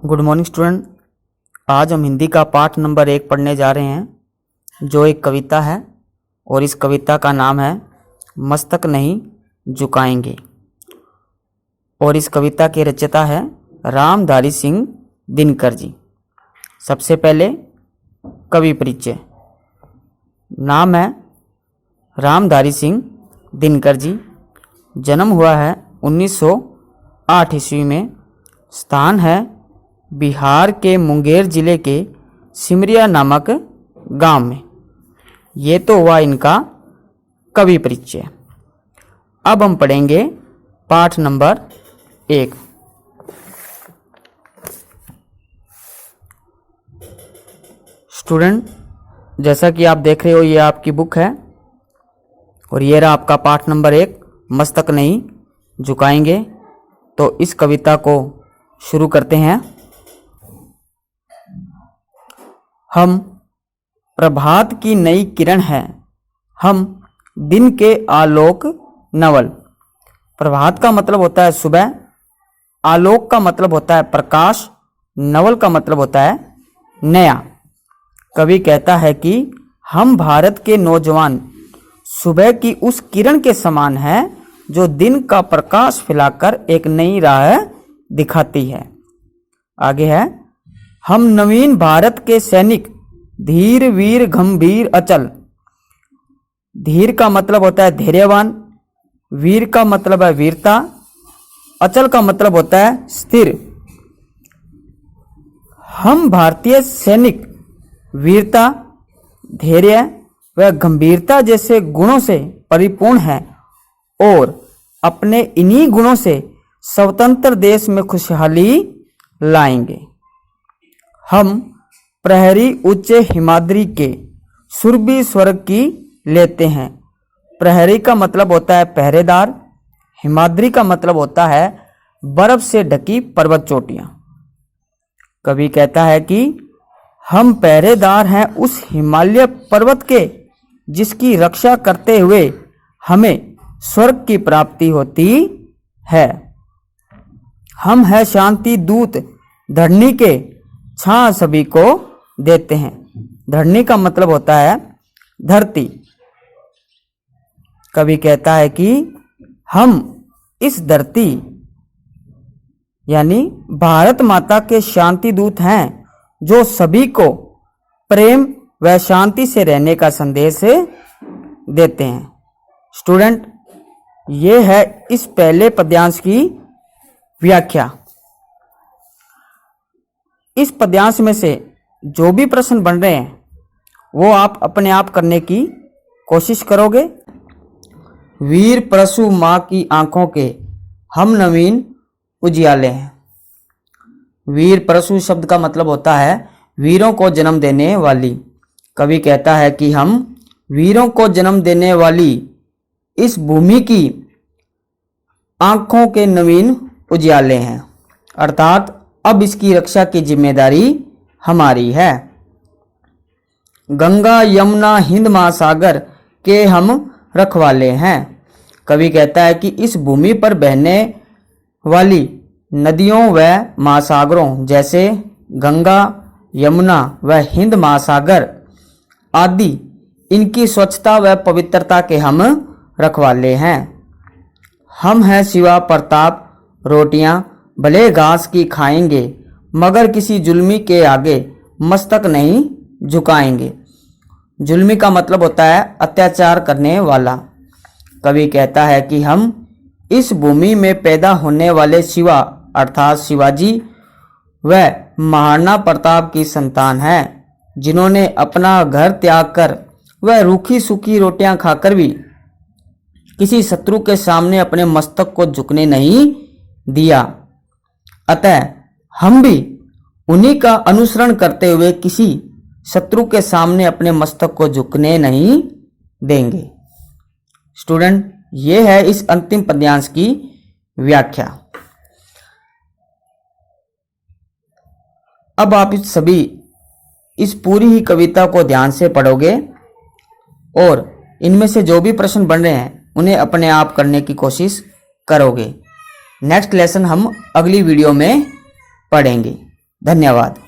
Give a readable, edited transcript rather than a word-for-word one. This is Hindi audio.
Good morning student. आज हम हिंदी का पाठ नंबर 1 पढ़ने जा रहे हैं, जो एक कविता है और इस कविता का नाम है मस्तक नहीं झुकाएंगे। और इस कविता के रचयिता है रामधारी सिंह दिनकर जी। सबसे पहले कवि परिचय। नाम है रामधारी सिंह दिनकर जी। जन्म हुआ है 1908 ईस्वी में। स्थान है बिहार के मुंगेर जिले के सिमरिया नामक गांव में। ये तो हुआ इनका कवि परिचय। अब हम पढ़ेंगे पाठ नंबर 1। स्टूडेंट, जैसा कि आप देख रहे हो, ये आपकी बुक है और ये रहा आपका पाठ नंबर 1, मस्तक नहीं झुकाएंगे। तो इस कविता को शुरू करते हैं। हम प्रभात की नई किरण हैं, हम दिन के आलोक नवल। प्रभात का मतलब होता है सुबह, आलोक का मतलब होता है प्रकाश, नवल का मतलब होता है नया। कवि कहता है कि हम भारत के नौजवान सुबह की उस किरण के समान हैं जो दिन का प्रकाश फैलाकर एक नई राह दिखाती है। आगे है, हम नवीन भारत के सैनिक, धीर वीर गंभीर अचल। धीर का मतलब होता है धैर्यवान, वीर का मतलब है वीरता, अचल का मतलब होता है स्थिर। हम भारतीय सैनिक वीरता, धैर्य व गंभीरता जैसे गुणों से परिपूर्ण हैं और अपने इन्हीं गुणों से स्वतंत्र देश में खुशहाली लाएंगे। हम प्रहरी उच्च हिमाद्री के सुरभि स्वर्ग की लेते हैं। प्रहरी का मतलब होता है पहरेदार, हिमाद्री का मतलब होता है बर्फ से ढकी पर्वत चोटियां। कवि कहता है कि हम पहरेदार हैं उस हिमालय पर्वत के जिसकी रक्षा करते हुए हमें स्वर्ग की प्राप्ति होती है। हम है शांति दूत, धरणी के छां सभी को देते हैं। धरणी का मतलब होता है धरती। कवि कहता है कि हम इस धरती यानी भारत माता के शांति दूत हैं जो सभी को प्रेम व शांति से रहने का संदेश देते हैं। स्टूडेंट, ये है इस पहले पद्यांश की व्याख्या। इस पद्यांश में से जो भी प्रश्न बन रहे हैं वो आप अपने आप करने की कोशिश करोगे। वीर परशु माँ की आंखों के हम नवीन उजियाले हैं। वीर परशु शब्द का मतलब होता है वीरों को जन्म देने वाली। कवि कहता है कि हम वीरों को जन्म देने वाली इस भूमि की आंखों के नवीन उजियाले हैं, अर्थात अब इसकी रक्षा की जिम्मेदारी हमारी है। गंगा यमुना हिंद महासागर के हम रखवाले हैं। कवि कहता है कि इस भूमि पर बहने वाली नदियों व महासागरों जैसे गंगा, यमुना व हिंद महासागर आदि, इनकी स्वच्छता व पवित्रता के हम रखवाले हैं। हम हैं शिवा प्रताप, रोटियां भले घास की खाएंगे मगर किसी जुल्मी के आगे मस्तक नहीं झुकाएंगे। जुल्मी का मतलब होता है अत्याचार करने वाला। कवि कहता है कि हम इस भूमि में पैदा होने वाले शिवा अर्थात शिवाजी व महाराणा प्रताप की संतान हैं, जिन्होंने अपना घर त्याग कर वह रूखी सूखी रोटियां खाकर भी किसी शत्रु के सामने अपने मस्तक को झुकने नहीं दिया। अतः हम भी उन्हीं का अनुसरण करते हुए किसी शत्रु के सामने अपने मस्तक को झुकने नहीं देंगे। स्टूडेंट, ये है इस अंतिम पद्यांश की व्याख्या। अब आप सभी इस पूरी ही कविता को ध्यान से पढ़ोगे और इनमें से जो भी प्रश्न बन रहे हैं उन्हें अपने आप करने की कोशिश करोगे। नेक्स्ट लेसन हम अगली वीडियो में पढ़ेंगे। धन्यवाद।